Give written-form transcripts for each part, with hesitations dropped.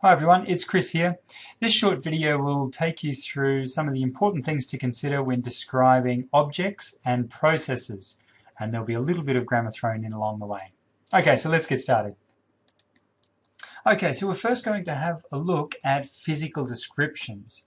Hi everyone, it's Chris here. This short video will take you through some of the important things to consider when describing objects and processes, and there'll be a little bit of grammar thrown in along the way. Okay, so let's get started. Okay, so we're first going to have a look at physical descriptions.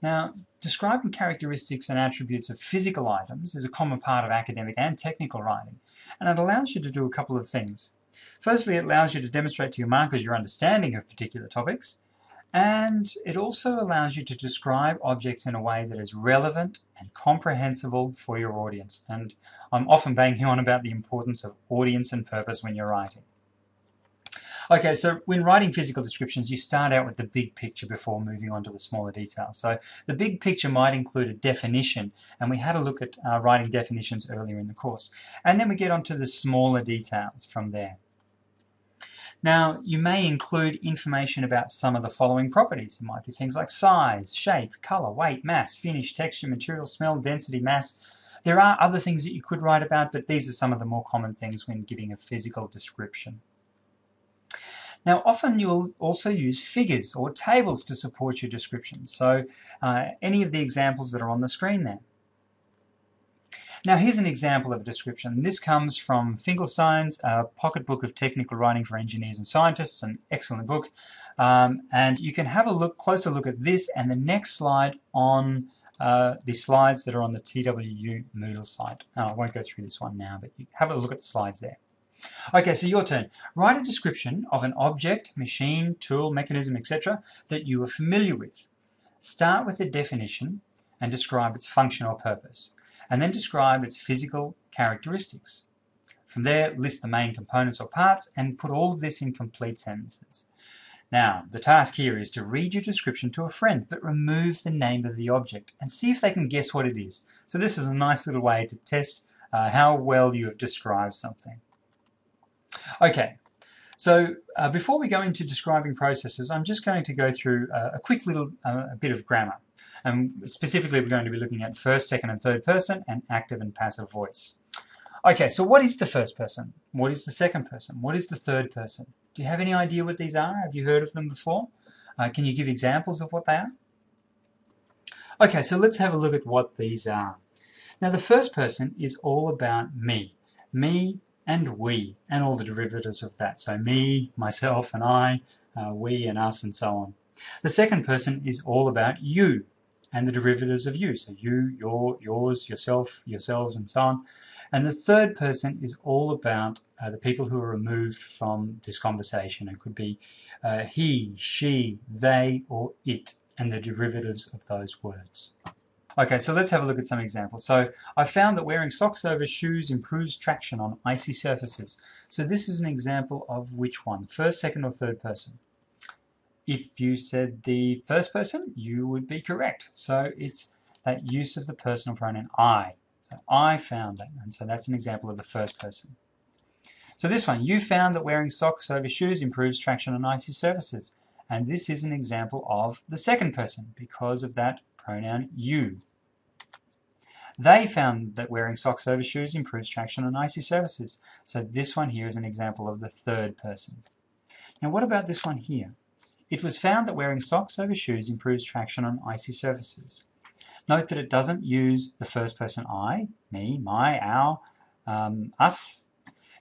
Now, describing characteristics and attributes of physical items is a common part of academic and technical writing, and it allows you to do a couple of things. Firstly, it allows you to demonstrate to your markers your understanding of particular topics, and it also allows you to describe objects in a way that is relevant and comprehensible for your audience. And I'm often banging on about the importance of audience and purpose when you're writing. Okay, so when writing physical descriptions, you start out with the big picture before moving on to the smaller details. So the big picture might include a definition, and we had a look at writing definitions earlier in the course. And then we get on to the smaller details from there. Now, you may include information about some of the following properties. It might be things like size, shape, color, weight, mass, finish, texture, material, smell, density, mass. There are other things that you could write about, but these are some of the more common things when giving a physical description. Now, often you'll also use figures or tables to support your description. So any of the examples that are on the screen there. Now, here's an example of a description. This comes from Finkelstein's Pocket Book of Technical Writing for Engineers and Scientists, an excellent book. And you can have a closer look at this and the next slide on the slides that are on the TWU Moodle site. I won't go through this one now, but you have a look at the slides there. Okay, so your turn. Write a description of an object, machine, tool, mechanism, etc. that you are familiar with. Start with a definition and describe its function or purpose, and then describe its physical characteristics. From there, list the main components or parts and put all of this in complete sentences. Now, the task here is to read your description to a friend, but remove the name of the object and see if they can guess what it is. So this is a nice little way to test how well you have described something. Okay, so before we go into describing processes, I'm just going to go through a quick little bit of grammar. Specifically, we're going to be looking at first, second, and third person, and active and passive voice. Okay, so what is the first person? What is the second person? What is the third person? Do you have any idea what these are? Have you heard of them before? Can you give examples of what they are? Okay, so let's have a look at what these are. Now, the first person is all about me. Me and we, and all the derivatives of that. So me, myself, and I, we, and us, and so on. The second person is all about you, and the derivatives of you. So you, your, yours, yourself, yourselves, and so on. And the third person is all about the people who are removed from this conversation. It could be he, she, they, or it, and the derivatives of those words. Okay, so let's have a look at some examples. So I found that wearing socks over shoes improves traction on icy surfaces. So this is an example of which one? First, second, or third person? If you said the first person, you would be correct. So it's that use of the personal pronoun I. So I found that, and so that's an example of the first person. So this one, you found that wearing socks over shoes improves traction on icy surfaces. And this is an example of the second person because of that pronoun you. They found that wearing socks over shoes improves traction on icy surfaces. So this one here is an example of the third person. Now what about this one here? It was found that wearing socks over shoes improves traction on icy surfaces. Note that it doesn't use the first person I, me, my, our, us.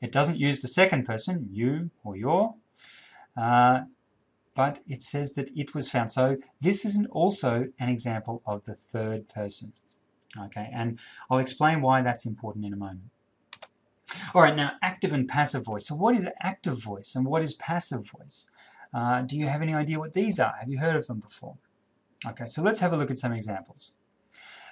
It doesn't use the second person, you or your. But it says that it was found. So this is also an example of the third person. Okay, and I'll explain why that's important in a moment. All right, now active and passive voice. So what is active voice and what is passive voice? Do you have any idea what these are? Have you heard of them before? Okay, so let's have a look at some examples.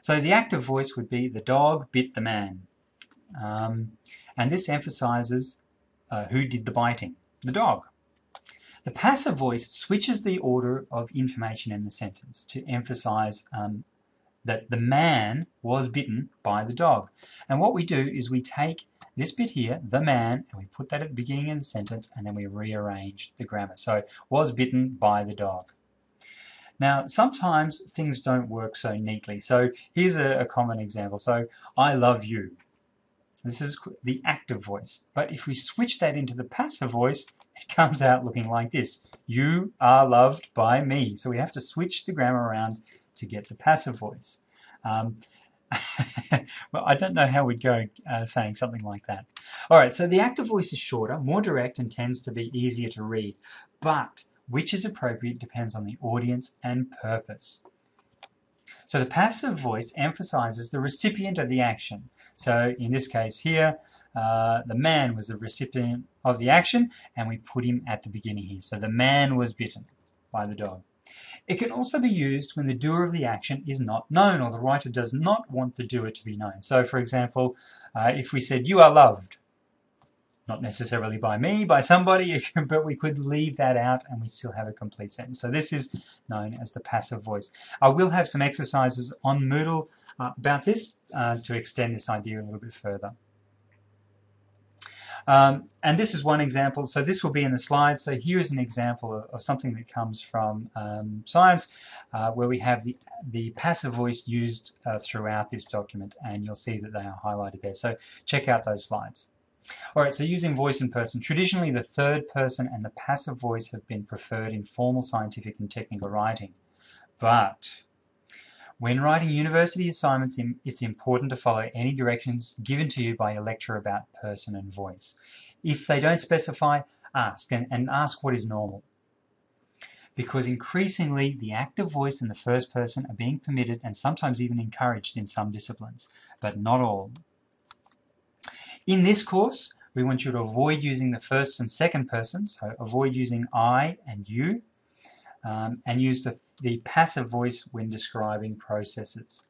So the active voice would be the dog bit the man. And this emphasizes who did the biting, the dog. The passive voice switches the order of information in the sentence to emphasize that the man was bitten by the dog. And what we do is we take this bit here, the man, and we put that at the beginning of the sentence, and then we rearrange the grammar. So, was bitten by the dog. Now, sometimes things don't work so neatly. So here's a common example. So, I love you. This is the active voice. But if we switch that into the passive voice, it comes out looking like this. You are loved by me. So we have to switch the grammar around to get the passive voice. Well, I don't know how we'd go saying something like that. All right, so the active voice is shorter, more direct, and tends to be easier to read. But which is appropriate depends on the audience and purpose. So the passive voice emphasizes the recipient of the action. So in this case here, the man was the recipient of the action, and we put him at the beginning here. So the man was bitten by the dog. It can also be used when the doer of the action is not known, or the writer does not want the doer to be known. So for example, if we said, you are loved, not necessarily by me, by somebody, but we could leave that out and we still have a complete sentence. So this is known as the passive voice. I will have some exercises on Moodle about this to extend this idea a little bit further. And this is one example. So this will be in the slides. So here is an example of something that comes from science, where we have the passive voice used throughout this document, and you'll see that they are highlighted there. So check out those slides. All right, so using voice in person. Traditionally, the third person and the passive voice have been preferred in formal scientific and technical writing. But when writing university assignments, it's important to follow any directions given to you by your lecturer about person and voice. If they don't specify, ask, and ask what is normal. Because increasingly, the active voice and the first person are being permitted and sometimes even encouraged in some disciplines, but not all. In this course, we want you to avoid using the first and second person, so avoid using I and you, and use the passive voice when describing processes.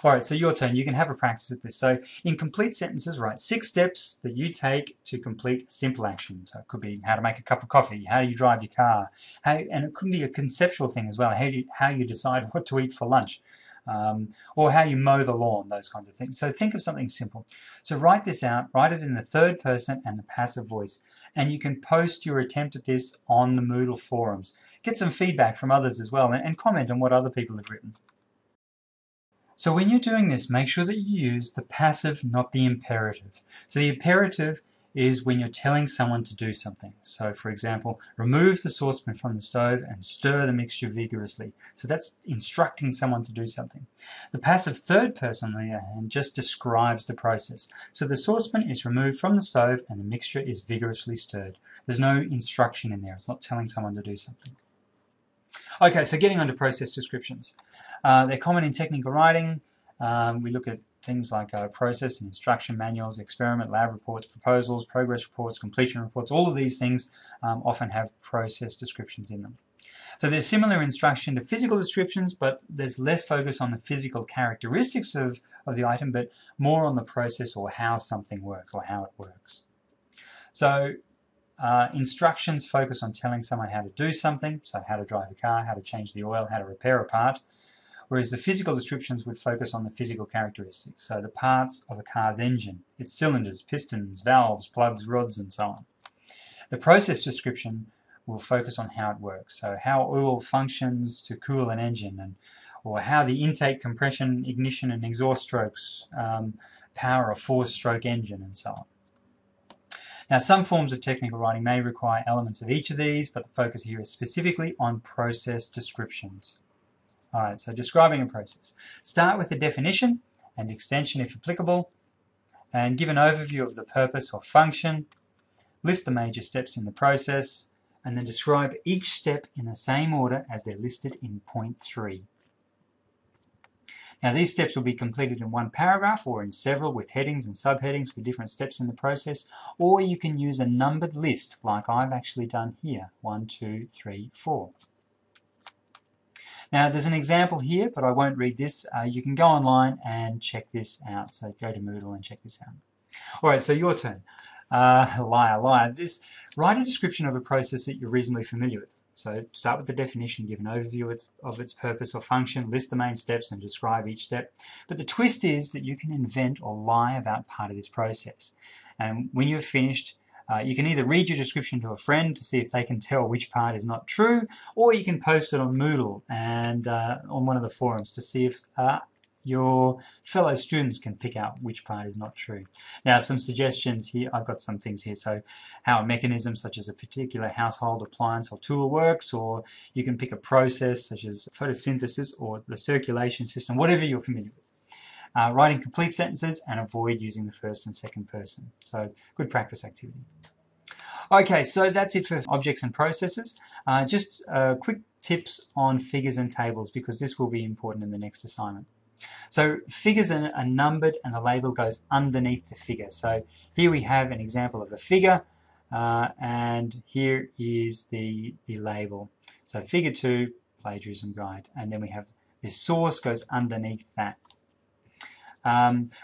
All right, so your turn. You can have a practice at this. So in complete sentences, write 6 steps that you take to complete simple action. So it could be how to make a cup of coffee, how do you drive your car, and it could be a conceptual thing as well, how you decide what to eat for lunch. Or how you mow the lawn, those kinds of things. So think of something simple. So write this out, write it in the third person and the passive voice, and you can post your attempt at this on the Moodle forums. Get some feedback from others as well, and comment on what other people have written. So when you're doing this, make sure that you use the passive, not the imperative. So the imperative is when you're telling someone to do something. So for example, remove the saucepan from the stove and stir the mixture vigorously. So that's instructing someone to do something. The passive third person, on the other hand, just describes the process. So the saucepan is removed from the stove and the mixture is vigorously stirred. There's no instruction in there. It's not telling someone to do something. Okay, so getting on to process descriptions. They're common in technical writing. We look at things like process and instruction manuals, experiment, lab reports, proposals, progress reports, completion reports. All of these things often have process descriptions in them. So there's similar instruction to physical descriptions, but there's less focus on the physical characteristics of the item, but more on the process or how something works or how it works. So instructions focus on telling someone how to do something, so how to drive a car, how to change the oil, how to repair a part. Whereas the physical descriptions would focus on the physical characteristics, so the parts of a car's engine, its cylinders, pistons, valves, plugs, rods, and so on. The process description will focus on how it works, so how oil functions to cool an engine, or how the intake, compression, ignition, and exhaust strokes power a 4-stroke engine, and so on. Now, some forms of technical writing may require elements of each of these, but the focus here is specifically on process descriptions. All right, so describing a process. Start with the definition and extension if applicable, and give an overview of the purpose or function, list the major steps in the process, and then describe each step in the same order as they're listed in point 3. Now these steps will be completed in one paragraph or in several with headings and subheadings for different steps in the process, or you can use a numbered list like I've actually done here, 1, 2, 3, 4. Now there's an example here, but I won't read this. You can go online and check this out. So go to Moodle and check this out. All right, so your turn. Liar. Write a description of a process that you're reasonably familiar with. So start with the definition, give an overview of its purpose or function, list the main steps and describe each step. But the twist is that you can invent or lie about part of this process. And when you've finished, you can either read your description to a friend to see if they can tell which part is not true, or you can post it on Moodle and on one of the forums to see if your fellow students can pick out which part is not true. Now, some suggestions here, I've got some things here. So how a mechanism such as a particular household appliance or tool works, or you can pick a process such as photosynthesis or the circulation system, whatever you're familiar with. Writing complete sentences and avoid using the first and second person. So good practice activity. Okay, so that's it for objects and processes. Just quick tips on figures and tables, because this will be important in the next assignment. So figures are numbered and the label goes underneath the figure. So here we have an example of a figure and here is the label. So figure 2, plagiarism guide, and then we have the source goes underneath that.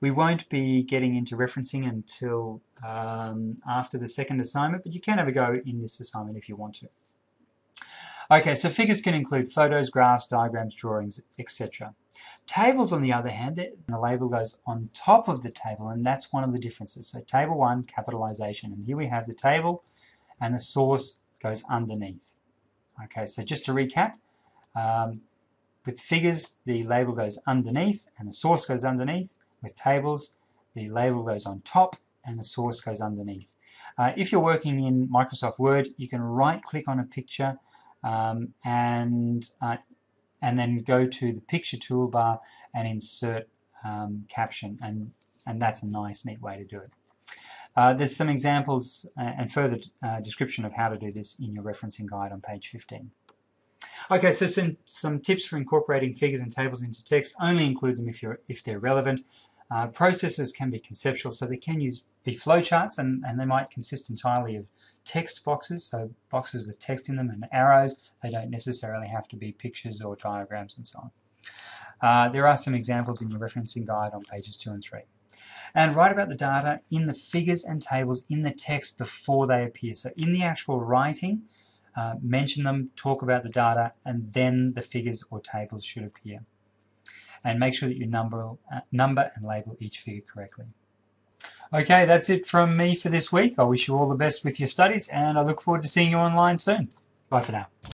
We won't be getting into referencing until after the second assignment, but you can have a go in this assignment if you want to. Okay, so figures can include photos, graphs, diagrams, drawings, etc. Tables, on the other hand, the label goes on top of the table, and that's one of the differences. So table 1, capitalization, and here we have the table, and the source goes underneath. Okay, so just to recap, with figures, the label goes underneath and the source goes underneath. With tables, the label goes on top and the source goes underneath. If you're working in Microsoft Word, you can right-click on a picture and then go to the picture toolbar and insert caption, and that's a nice, neat way to do it. There's some examples and further description of how to do this in your referencing guide on page 15. Okay, so some tips for incorporating figures and tables into text. Only include them if they're relevant. Processes can be conceptual, so they can be flowcharts, and they might consist entirely of text boxes, so boxes with text in them and arrows. They don't necessarily have to be pictures or diagrams and so on. There are some examples in your referencing guide on pages 2 and 3. And write about the data in the figures and tables in the text before they appear. So in the actual writing, mention them, talk about the data, and then the figures or tables should appear. And make sure that you number and label each figure correctly. Okay, that's it from me for this week. I wish you all the best with your studies, and I look forward to seeing you online soon. Bye for now.